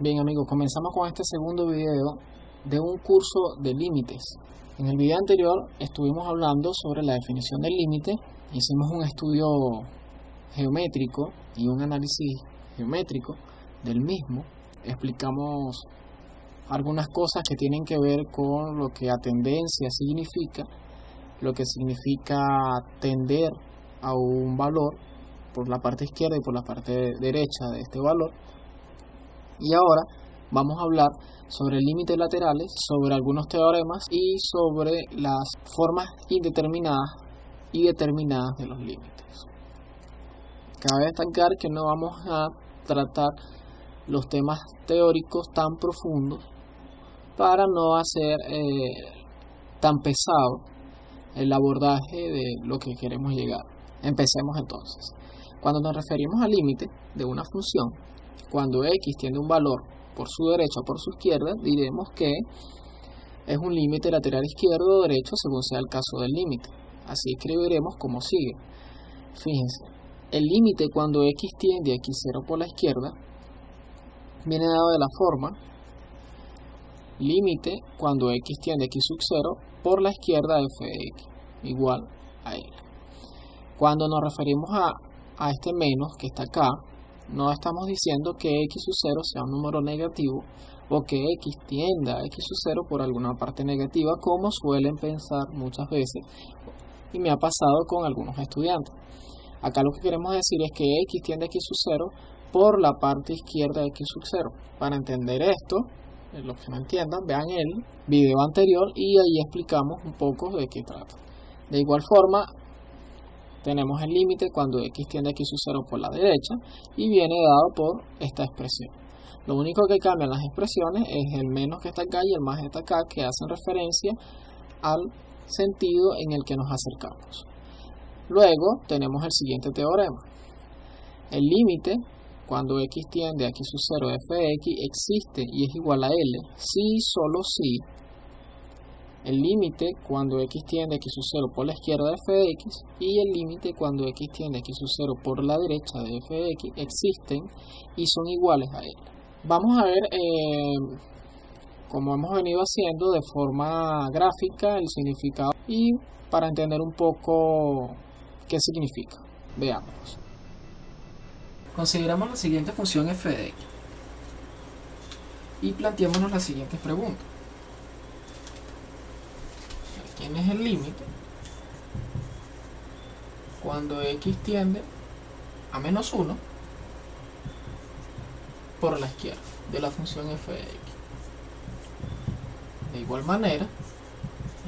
Bien amigos, comenzamos con este segundo video de un curso de límites. En el video anterior estuvimos hablando sobre la definición del límite, hicimos un estudio geométrico y un análisis geométrico del mismo, explicamos algunas cosas que tienen que ver con lo que atendencia significa, lo que significa tender a un valor por la parte izquierda y por la parte derecha de este valor. Y ahora vamos a hablar sobre límites laterales, sobre algunos teoremas y sobre las formas indeterminadas y determinadas de los límites. Cabe destacar que no vamos a tratar los temas teóricos tan profundos para no hacer tan pesado el abordaje de lo que queremos llegar. Empecemos entonces. Cuando nos referimos al límite de una función, cuando x tiene un valor por su derecha o por su izquierda, diremos que es un límite lateral izquierdo o derecho según sea el caso del límite. Así escribiremos como sigue. Fíjense, el límite cuando x tiende a x0 por la izquierda viene dado de la forma límite cuando x tiende a x sub 0 por la izquierda de f de x igual a L. Cuando nos referimos a este menos que está acá, no estamos diciendo que x sub 0 sea un número negativo o que x tienda a x sub 0 por alguna parte negativa, como suelen pensar muchas veces y me ha pasado con algunos estudiantes. Acá lo que queremos decir es que x tiende a x sub 0 por la parte izquierda de x sub 0. Para entender esto, los que no entiendan, vean el video anterior y ahí explicamos un poco de qué trata. De igual forma, tenemos el límite cuando x tiende a x sub 0 por la derecha y viene dado por esta expresión. Lo único que cambian las expresiones es el menos que está acá y el más que está acá, que hacen referencia al sentido en el que nos acercamos. Luego tenemos el siguiente teorema. El límite cuando x tiende a x sub 0 de f de x existe y es igual a L si solo si el límite cuando x tiende a x sub 0 por la izquierda de f de x y el límite cuando x tiende a x sub 0 por la derecha de f de x existen y son iguales a L. Vamos a ver, como hemos venido haciendo de forma gráfica, el significado y para entender un poco qué significa. Veamos. Consideramos la siguiente función f de x y planteémonos las siguientes preguntas. ¿Quién es el límite cuando x tiende a menos 1 por la izquierda de la función f de x? De igual manera,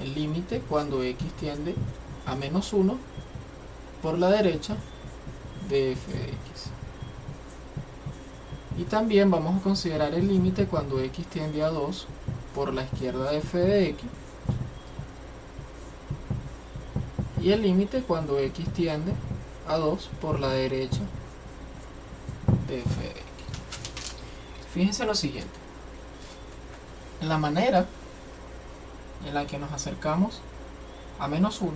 el límite cuando x tiende a menos 1 por la derecha de f de x. Y también vamos a considerar el límite cuando x tiende a 2 por la izquierda de f de x. Y el límite cuando x tiende a 2 por la derecha de f de x. Fíjense lo siguiente. En la manera en la que nos acercamos a menos 1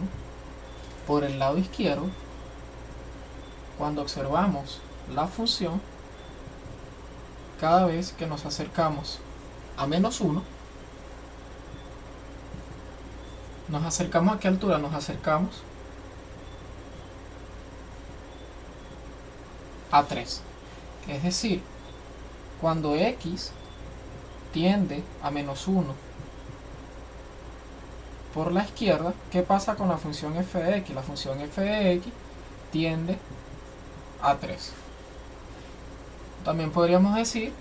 por el lado izquierdo, cuando observamos la función, cada vez que nos acercamos a menos 1, nos acercamos a qué altura nos acercamos a 3. Es decir, cuando x tiende a menos 1 por la izquierda, ¿qué pasa con la función f de x? La función f de x tiende a 3. También podríamos decir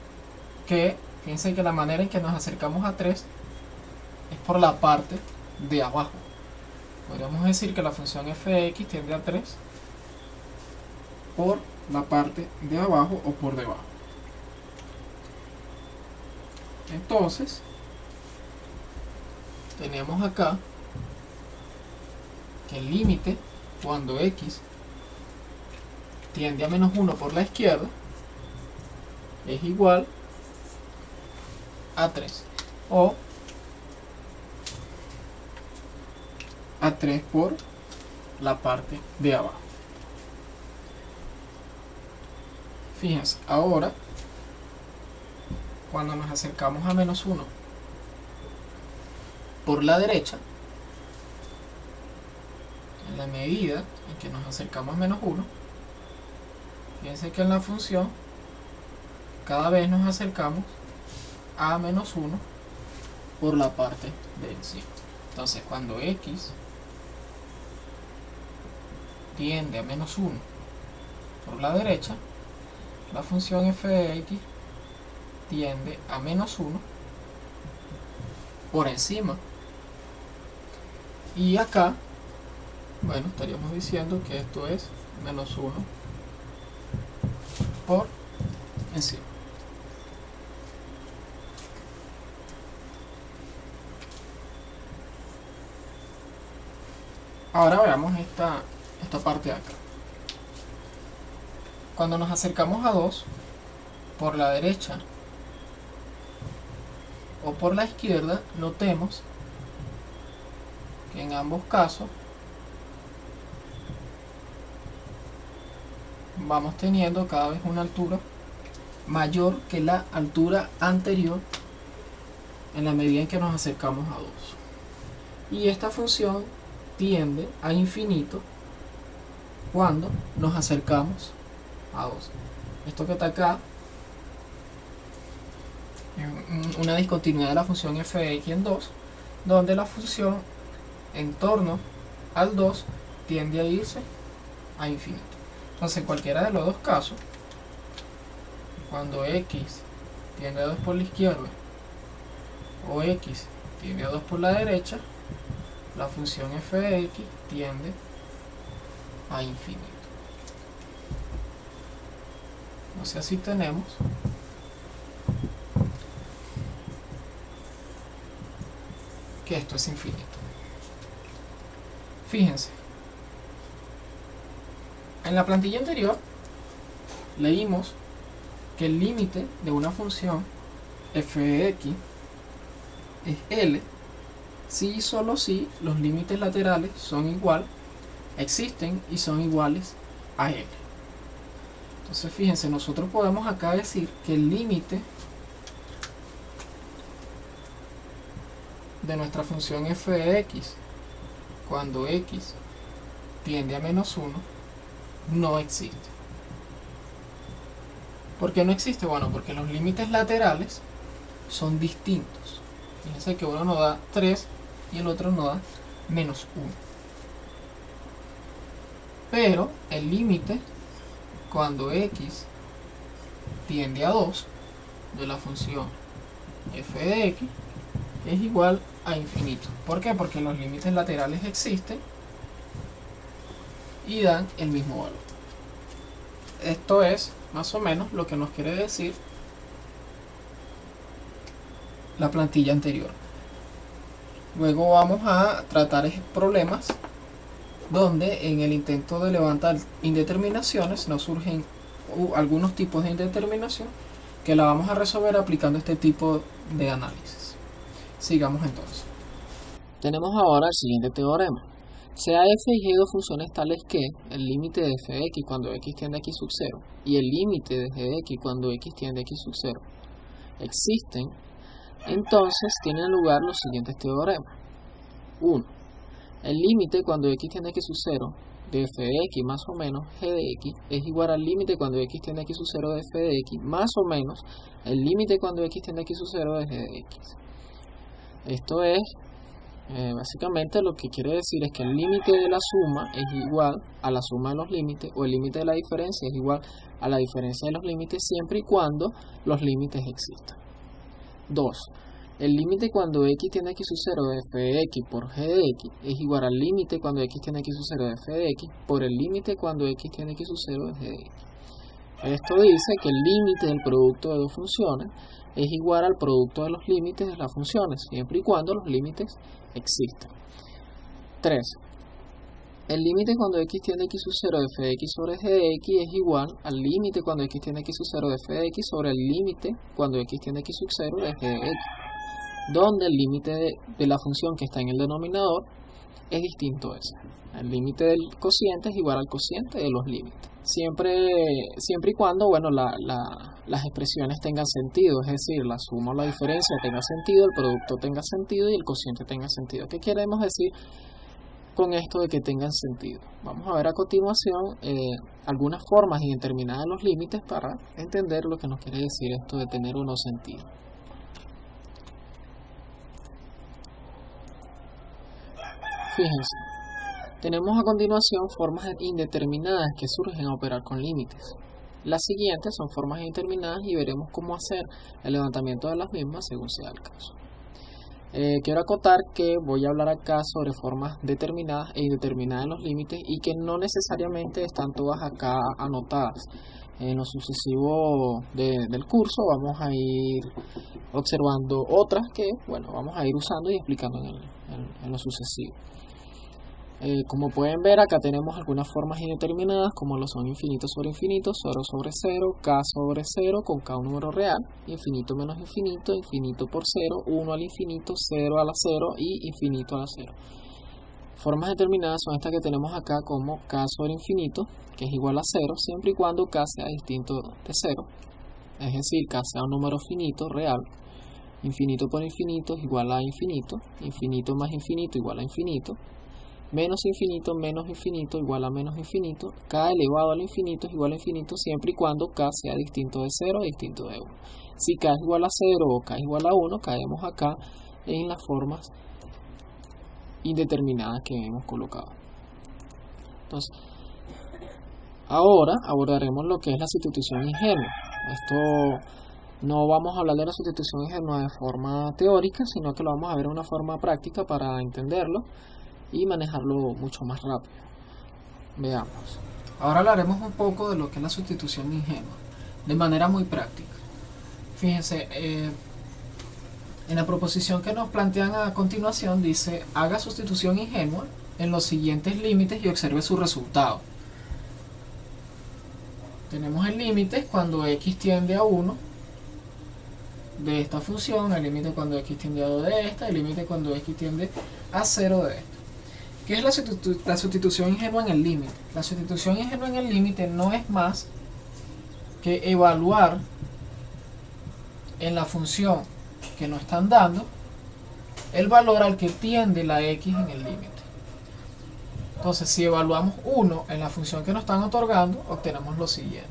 que, fíjense que la manera en que nos acercamos a 3 es por la parte de abajo. Podríamos decir que la función f de x tiende a 3 por la parte de abajo o por debajo. Entonces, tenemos acá que el límite cuando x tiende a menos 1 por la izquierda es igual a 3 o a 3 por la parte de abajo. Fíjense, ahora cuando nos acercamos a menos 1 por la derecha, en la medida en que nos acercamos a menos 1, fíjense que en la función cada vez nos acercamos a menos 1 por la parte de encima. Entonces cuando x tiende a menos 1 por la derecha, la función f de x tiende a menos 1 por encima. Y acá, bueno, estaríamos diciendo que esto es menos 1 por encima. Ahora veamos esta parte de acá. Cuando nos acercamos a 2 por la derecha o por la izquierda, notemos que en ambos casos vamos teniendo cada vez una altura mayor que la altura anterior en la medida en que nos acercamos a 2. Y esta función tiende a infinito cuando nos acercamos a 2. Esto que está acá es una discontinuidad de la función f de x en 2, donde la función en torno al 2 tiende a irse a infinito. Entonces en cualquiera de los dos casos, cuando x tiende a 2 por la izquierda o x tiende a 2 por la derecha, la función f de x tiende a infinito. O sea, si tenemos que esto es infinito. Fíjense, en la plantilla anterior leímos que el límite de una función f de x es L si y solo si los límites laterales existen y son iguales a L. Entonces fíjense, nosotros podemos acá decir que el límite de nuestra función f de x cuando x tiende a menos 1 no existe. ¿Por qué no existe? Bueno, porque los límites laterales son distintos. Fíjense que uno nos da 3 y el otro nos da menos 1. Pero el límite cuando x tiende a 2 de la función f de x es igual a infinito. ¿Por qué? Porque los límites laterales existen y dan el mismo valor. Esto es más o menos lo que nos quiere decir la plantilla anterior. Luego vamos a tratar problemas donde en el intento de levantar indeterminaciones nos surgen algunos tipos de indeterminación que la vamos a resolver aplicando este tipo de análisis. Sigamos entonces. Tenemos ahora el siguiente teorema. Sea f y g dos funciones tales que el límite de f de x cuando x tiende a x sub 0 y el límite de g de x cuando x tiende a x sub 0 existen, entonces tienen lugar los siguientes teoremas. 1. El límite cuando x tiende a x sub 0 de f de x más o menos g de x es igual al límite cuando x tiende a x sub 0 de f de x más o menos el límite cuando x tiende a x sub 0 de g de x. Esto es, básicamente lo que quiere decir es que el límite de la suma es igual a la suma de los límites, o el límite de la diferencia es igual a la diferencia de los límites siempre y cuando los límites existan. 2. El límite cuando x tiende a x sub 0 de f de x por g de x es igual al límite cuando x tiende a x sub 0 de f de x por el límite cuando x tiende a x sub 0 de g de x. Esto dice que el límite del producto de dos funciones es igual al producto de los límites de las funciones, siempre y cuando los límites existan. 3. El límite cuando x tiende a x sub 0 de f de x sobre g de x es igual al límite cuando x tiende a x sub 0 de f de x sobre el límite cuando x tiende a x sub 0 de g de x, donde el límite de la función que está en el denominador es distinto a ese. El límite del cociente es igual al cociente de los límites. siempre y cuando, bueno, las expresiones tengan sentido, es decir, la suma o la diferencia tenga sentido, el producto tenga sentido y el cociente tenga sentido. ¿Qué queremos decir con esto de que tengan sentido? Vamos a ver a continuación algunas formas indeterminadas de los límites para entender lo que nos quiere decir esto de tener o no sentido. Fíjense, tenemos a continuación formas indeterminadas que surgen a operar con límites. Las siguientes son formas indeterminadas y veremos cómo hacer el levantamiento de las mismas según sea el caso. Quiero acotar que voy a hablar acá sobre formas determinadas e indeterminadas en los límites y que no necesariamente están todas acá anotadas. En lo sucesivo del curso vamos a ir observando otras que, bueno, vamos a ir usando y explicando en lo sucesivo. Como pueden ver, acá tenemos algunas formas indeterminadas como lo son infinito sobre infinito, 0 sobre 0, k sobre 0 con k un número real, infinito menos infinito, infinito por 0, 1 al infinito, 0 a la 0 y infinito a la 0. Formas determinadas son estas que tenemos acá como k sobre infinito, que es igual a 0, siempre y cuando k sea distinto de 0, es decir, k sea un número finito real. Infinito por infinito es igual a infinito, infinito más infinito igual a infinito, menos infinito igual a menos infinito, k elevado al infinito es igual a infinito siempre y cuando k sea distinto de 0 y distinto de 1. Si k es igual a 0 o k es igual a 1, caemos acá en las formas indeterminadas que hemos colocado. Entonces, ahora abordaremos lo que es la sustitución ingenua. Esto no vamos a hablar de la sustitución ingenua de forma teórica, sino que lo vamos a ver de una forma práctica para entenderlo y manejarlo mucho más rápido. Veamos. Ahora hablaremos un poco de lo que es la sustitución ingenua, de manera muy práctica. Fíjense, en la proposición que nos plantean a continuación dice: haga sustitución ingenua en los siguientes límites y observe su resultado. Tenemos el límite cuando x tiende a 1 de esta función, el límite cuando x tiende a 2 de esta, el límite cuando x tiende a 0 de esta. ¿Qué es la sustitución ingenua en el límite? La sustitución ingenua en el límite no es más que evaluar en la función que nos están dando el valor al que tiende la x en el límite. Entonces, si evaluamos 1 en la función que nos están otorgando, obtenemos lo siguiente.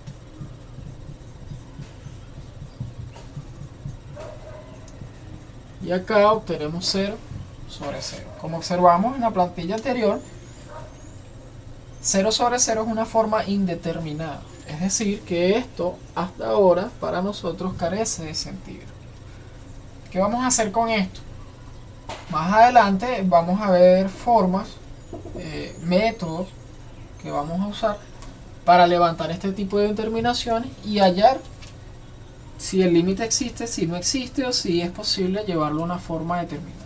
Y acá obtenemos 0 sobre 0. Como observamos en la plantilla anterior, 0 sobre 0 es una forma indeterminada. Es decir, que esto hasta ahora para nosotros carece de sentido. ¿Qué vamos a hacer con esto? Más adelante vamos a ver formas, métodos que vamos a usar para levantar este tipo de determinaciones y hallar si el límite existe, si no existe o si es posible llevarlo a una forma determinada.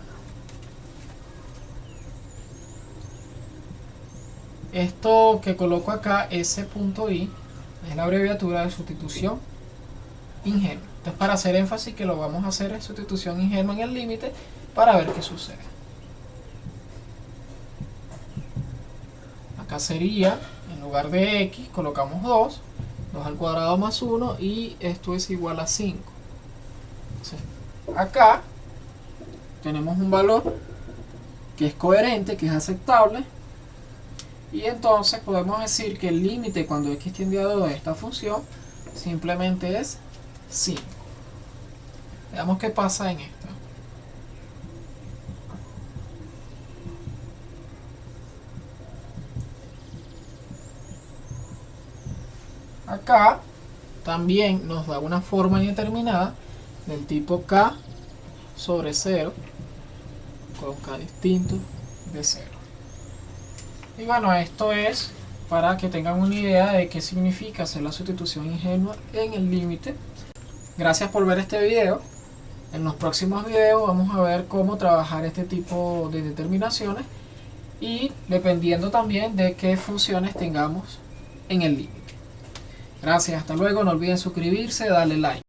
Esto que coloco acá, S.I, es la abreviatura de sustitución ingenua. Entonces, para hacer énfasis que lo vamos a hacer en sustitución ingenua en el límite para ver qué sucede. Acá sería, en lugar de x, colocamos 2 al cuadrado más 1 y esto es igual a 5. Entonces, acá tenemos un valor que es coherente, que es aceptable. Y entonces podemos decir que el límite cuando x tiende a 2 de esta función simplemente es 5. Veamos qué pasa en esto. Acá también nos da una forma indeterminada del tipo k sobre 0 con k distinto de 0. Y bueno, esto es para que tengan una idea de qué significa hacer la sustitución ingenua en el límite. Gracias por ver este video. En los próximos videos vamos a ver cómo trabajar este tipo de determinaciones y dependiendo también de qué funciones tengamos en el límite. Gracias, hasta luego. No olviden suscribirse, darle like.